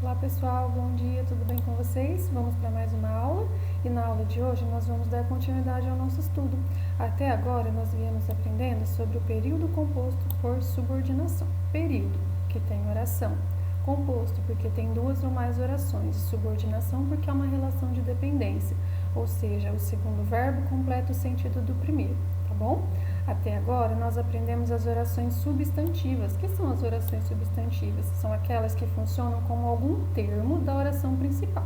Olá pessoal, bom dia, tudo bem com vocês? Vamos para mais uma aula e na aula de hoje nós vamos dar continuidade ao nosso estudo. Até agora nós viemos aprendendo sobre o período composto por subordinação. Período, que tem oração. Composto, porque tem duas ou mais orações. Subordinação, porque é uma relação de dependência, ou seja, o segundo verbo completa o sentido do primeiro, tá bom? Até agora, nós aprendemos as orações substantivas. O que são as orações substantivas? São aquelas que funcionam como algum termo da oração principal,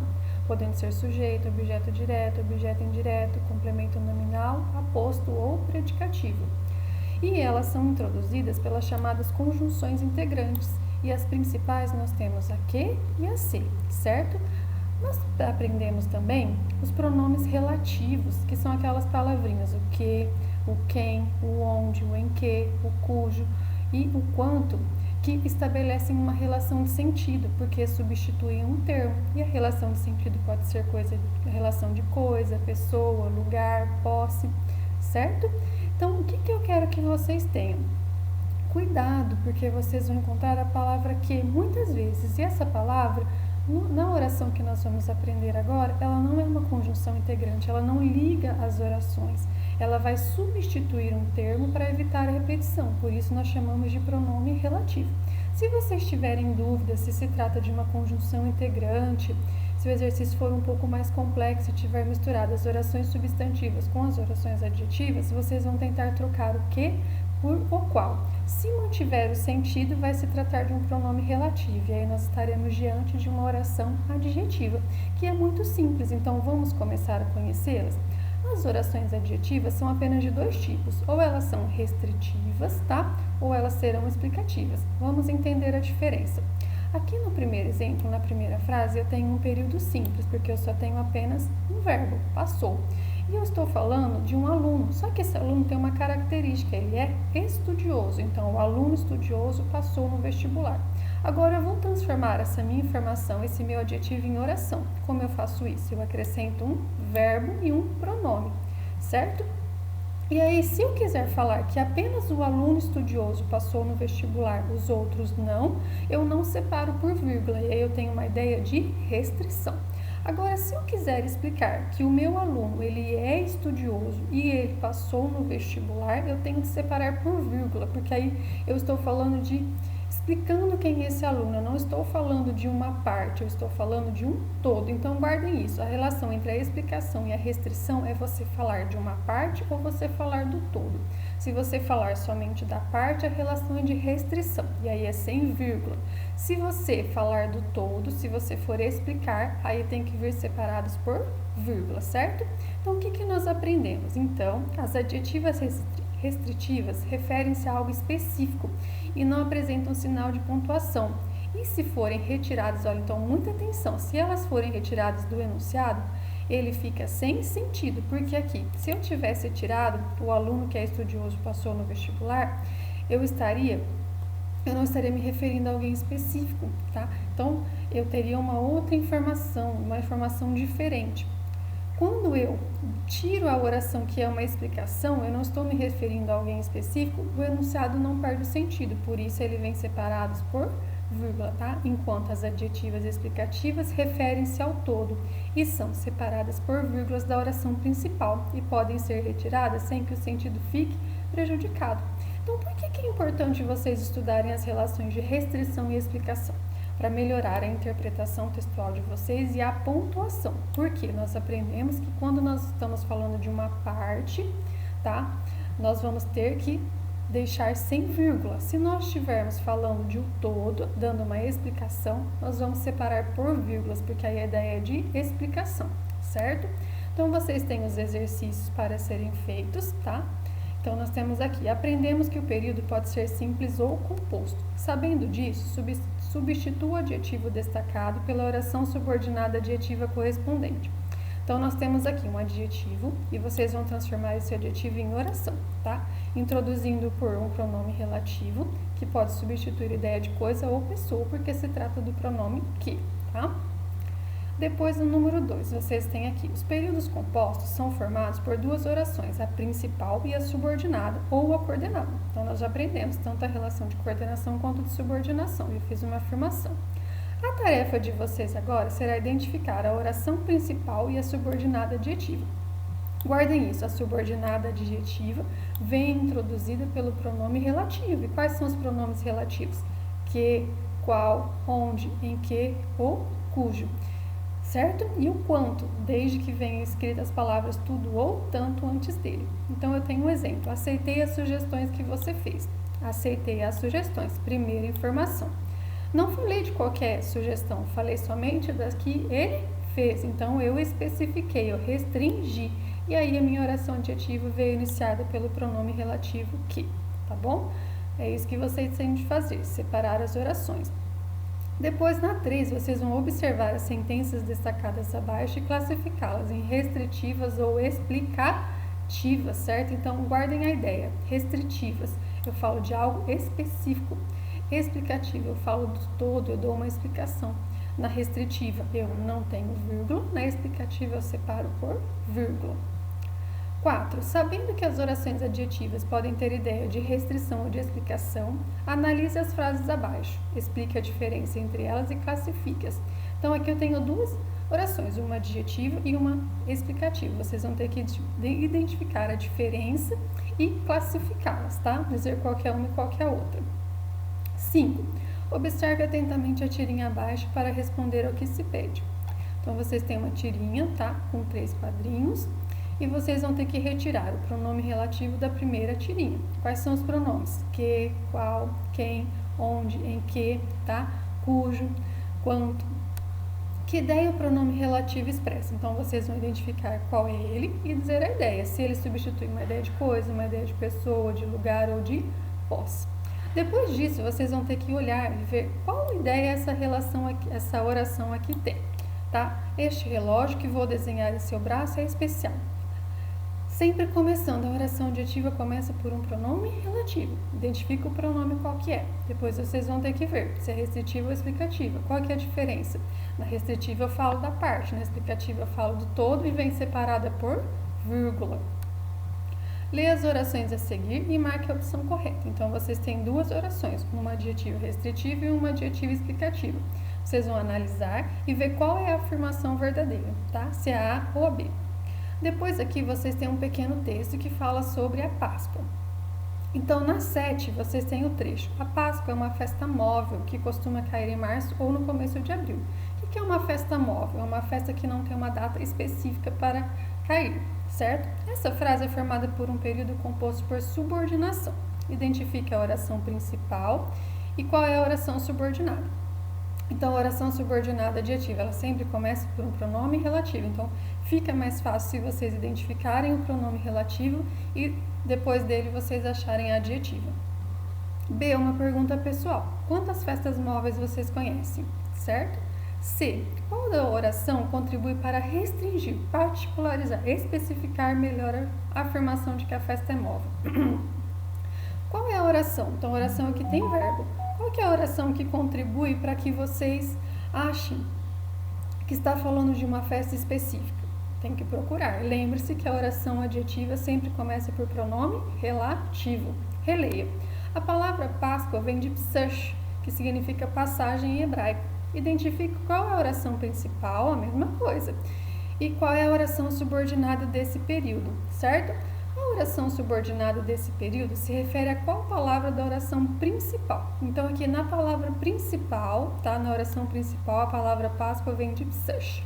podendo ser sujeito, objeto direto, objeto indireto, complemento nominal, aposto ou predicativo. E elas são introduzidas pelas chamadas conjunções integrantes. E as principais nós temos a que e a se, certo? Nós aprendemos também os pronomes relativos, que são aquelas palavrinhas o que, o quem, o onde, o em que, o cujo e o quanto, que estabelecem uma relação de sentido, porque substituem um termo. E a relação de sentido pode ser relação de coisa, pessoa, lugar, posse, certo? Então, o que eu quero que vocês tenham? Cuidado, porque vocês vão encontrar a palavra que muitas vezes, e essa palavra, na oração que nós vamos aprender agora, ela não é uma conjunção integrante, ela não liga as orações, ela vai substituir um termo para evitar a repetição, por isso nós chamamos de pronome relativo. Se vocês tiverem dúvidas se se trata de uma conjunção integrante, se o exercício for um pouco mais complexo e tiver misturado as orações substantivas com as orações adjetivas, vocês vão tentar trocar o que por o qual. Se mantiver o sentido, vai se tratar de um pronome relativo, e aí nós estaremos diante de uma oração adjetiva, que é muito simples, então vamos começar a conhecê-las. As orações adjetivas são apenas de dois tipos, ou elas são restritivas, tá? Ou elas serão explicativas. Vamos entender a diferença. Aqui no primeiro exemplo, na primeira frase, eu tenho um período simples, porque eu só tenho apenas um verbo, passou. E eu estou falando de um aluno, só que esse aluno tem uma característica, ele é estudioso. Então, o aluno estudioso passou no vestibular. Agora, eu vou transformar essa minha informação, esse meu adjetivo em oração. Como eu faço isso? Eu acrescento um verbo e um pronome, certo? E aí, se eu quiser falar que apenas o aluno estudioso passou no vestibular, os outros não, eu não separo por vírgula, e aí eu tenho uma ideia de restrição. Agora, se eu quiser explicar que o meu aluno, ele é estudioso e ele passou no vestibular, eu tenho que separar por vírgula, porque aí eu estou falando explicando quem é esse aluno, eu não estou falando de uma parte, eu estou falando de um todo. Então, guardem isso, a relação entre a explicação e a restrição é você falar de uma parte ou você falar do todo. Se você falar somente da parte, a relação é de restrição, e aí é sem vírgula. Se você falar do todo, se você for explicar, aí tem que vir separados por vírgula, certo? Então, o que nós aprendemos? Então, as adjetivas restritivas referem-se a algo específico e não apresentam sinal de pontuação. E se forem retiradas, olha, então muita atenção, se elas forem retiradas do enunciado, ele fica sem sentido, porque aqui, se eu tivesse tirado o aluno que é estudioso passou no vestibular, eu não estaria me referindo a alguém específico, tá? Então, eu teria uma outra informação, uma informação diferente. Quando eu tiro a oração que é uma explicação, eu não estou me referindo a alguém específico, o enunciado não perde o sentido, por isso ele vem separados por vírgula, tá? Enquanto as adjetivas explicativas referem-se ao todo e são separadas por vírgulas da oração principal e podem ser retiradas sem que o sentido fique prejudicado. Então, por que é importante vocês estudarem as relações de restrição e explicação? Para melhorar a interpretação textual de vocês e a pontuação. Porque nós aprendemos que quando nós estamos falando de uma parte, tá? Nós vamos ter que deixar sem vírgula. Se nós estivermos falando de um todo, dando uma explicação, nós vamos separar por vírgulas, porque aí a ideia é de explicação, certo? Então, vocês têm os exercícios para serem feitos, tá? Então, nós temos aqui, aprendemos que o período pode ser simples ou composto. Sabendo disso, substitua o adjetivo destacado pela oração subordinada adjetiva correspondente. Então, nós temos aqui um adjetivo e vocês vão transformar esse adjetivo em oração, tá? Introduzindo por um pronome relativo, que pode substituir ideia de coisa ou pessoa, porque se trata do pronome que, tá? Depois, no número 2, vocês têm aqui, os períodos compostos são formados por duas orações, a principal e a subordinada, ou a coordenada. Então, nós já aprendemos tanto a relação de coordenação quanto de subordinação, eu fiz uma afirmação. A tarefa de vocês agora será identificar a oração principal e a subordinada adjetiva. Guardem isso, a subordinada adjetiva vem introduzida pelo pronome relativo. E quais são os pronomes relativos? Que, qual, onde, em que ou cujo. Certo? E o quanto, desde que venham escritas as palavras tudo ou tanto antes dele. Então, eu tenho um exemplo. Aceitei as sugestões que você fez. Aceitei as sugestões. Primeira informação. Não falei de qualquer sugestão, falei somente das que ele fez. Então, eu especifiquei, eu restringi. E aí, a minha oração adjetiva veio iniciada pelo pronome relativo que, tá bom? É isso que vocês têm de fazer, separar as orações. Depois, na 3, vocês vão observar as sentenças destacadas abaixo e classificá-las em restritivas ou explicativas, certo? Então, guardem a ideia. Restritivas, eu falo de algo específico. Explicativa, eu falo do todo, eu dou uma explicação. Na restritiva, eu não tenho vírgula. Na explicativa, eu separo por vírgula. 4. Sabendo que as orações adjetivas podem ter ideia de restrição ou de explicação, analise as frases abaixo, explique a diferença entre elas e classifique-as. Então, aqui eu tenho duas orações, uma adjetiva e uma explicativa. Vocês vão ter que identificar a diferença e classificá-las, tá? Dizer qual é uma e qual é a outra. 5. Observe atentamente a tirinha abaixo para responder ao que se pede. Então, vocês têm uma tirinha, tá? Com 3 quadrinhos. E vocês vão ter que retirar o pronome relativo da primeira tirinha. Quais são os pronomes? Que, qual, quem, onde, em que, tá? Cujo, quanto. Que ideia o pronome relativo expressa? Então, vocês vão identificar qual é ele e dizer a ideia. Se ele substitui uma ideia de coisa, uma ideia de pessoa, de lugar ou de posse. Depois disso, vocês vão ter que olhar e ver qual ideia essa relação aqui, essa oração aqui tem, tá? Este relógio que vou desenhar em seu braço é especial. Sempre começando, a oração adjetiva começa por um pronome relativo. Identifica o pronome qual que é. Depois vocês vão ter que ver se é restritiva ou explicativa. Qual que é a diferença? Na restritiva eu falo da parte, na explicativa eu falo do todo e vem separada por vírgula. Leia as orações a seguir e marque a opção correta. Então, vocês têm duas orações, uma adjetiva restritiva e uma adjetiva explicativa. Vocês vão analisar e ver qual é a afirmação verdadeira, tá? Se é a ou a B. Depois aqui vocês têm um pequeno texto que fala sobre a Páscoa. Então, na 7, vocês têm o trecho. A Páscoa é uma festa móvel que costuma cair em março ou no começo de abril. O que é uma festa móvel? É uma festa que não tem uma data específica para cair, certo? Essa frase é formada por um período composto por subordinação. Identifique a oração principal e qual é a oração subordinada. Então, a oração subordinada adjetiva, ela sempre começa por um pronome relativo. Então, fica mais fácil se vocês identificarem o pronome relativo e depois dele vocês acharem a adjetiva. B, uma pergunta pessoal. Quantas festas móveis vocês conhecem? Certo? C, qual da oração contribui para restringir, particularizar, especificar melhor a afirmação de que a festa é móvel? Qual é a oração? Então, a oração aqui tem verbo. Qual que é a oração que contribui para que vocês achem que está falando de uma festa específica? Tem que procurar. Lembre-se que a oração adjetiva sempre começa por pronome relativo. Releia. A palavra Páscoa vem de psush, que significa passagem em hebraico. Identifique qual é a oração principal, a mesma coisa. E qual é a oração subordinada desse período, certo? A oração subordinada desse período se refere a qual palavra da oração principal. Então, aqui na palavra principal, tá? Na oração principal, a palavra Páscoa vem de psush.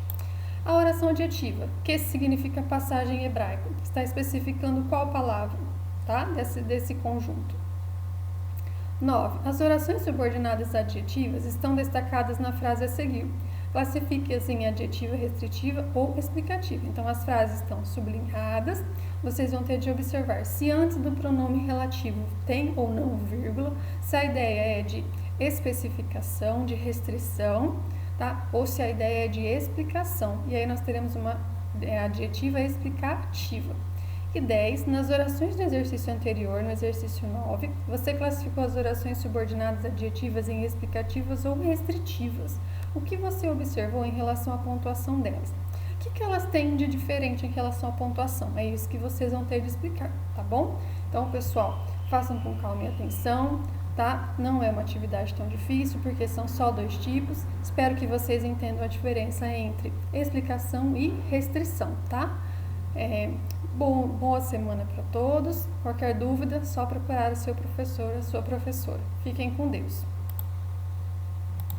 A oração adjetiva, que significa passagem em hebraico, está especificando qual palavra, tá? Desse conjunto. 9. As orações subordinadas adjetivas estão destacadas na frase a seguir. Classifique-as em adjetiva restritiva ou explicativa. Então, as frases estão sublinhadas. Vocês vão ter de observar se antes do pronome relativo tem ou não vírgula, se a ideia é de especificação, de restrição, tá? Ou se a ideia é de explicação. E aí nós teremos uma adjetiva explicativa. E 10. Nas orações do exercício anterior, no exercício 9, você classificou as orações subordinadas adjetivas em explicativas ou restritivas. O que você observou em relação à pontuação delas? O que elas têm de diferente em relação à pontuação? É isso que vocês vão ter de explicar, tá bom? Então, pessoal, façam com calma e atenção, tá? Não é uma atividade tão difícil, porque são só 2 tipos. Espero que vocês entendam a diferença entre explicação e restrição, tá? Boa semana para todos. Qualquer dúvida, só procurar o seu professor, a sua professora. Fiquem com Deus.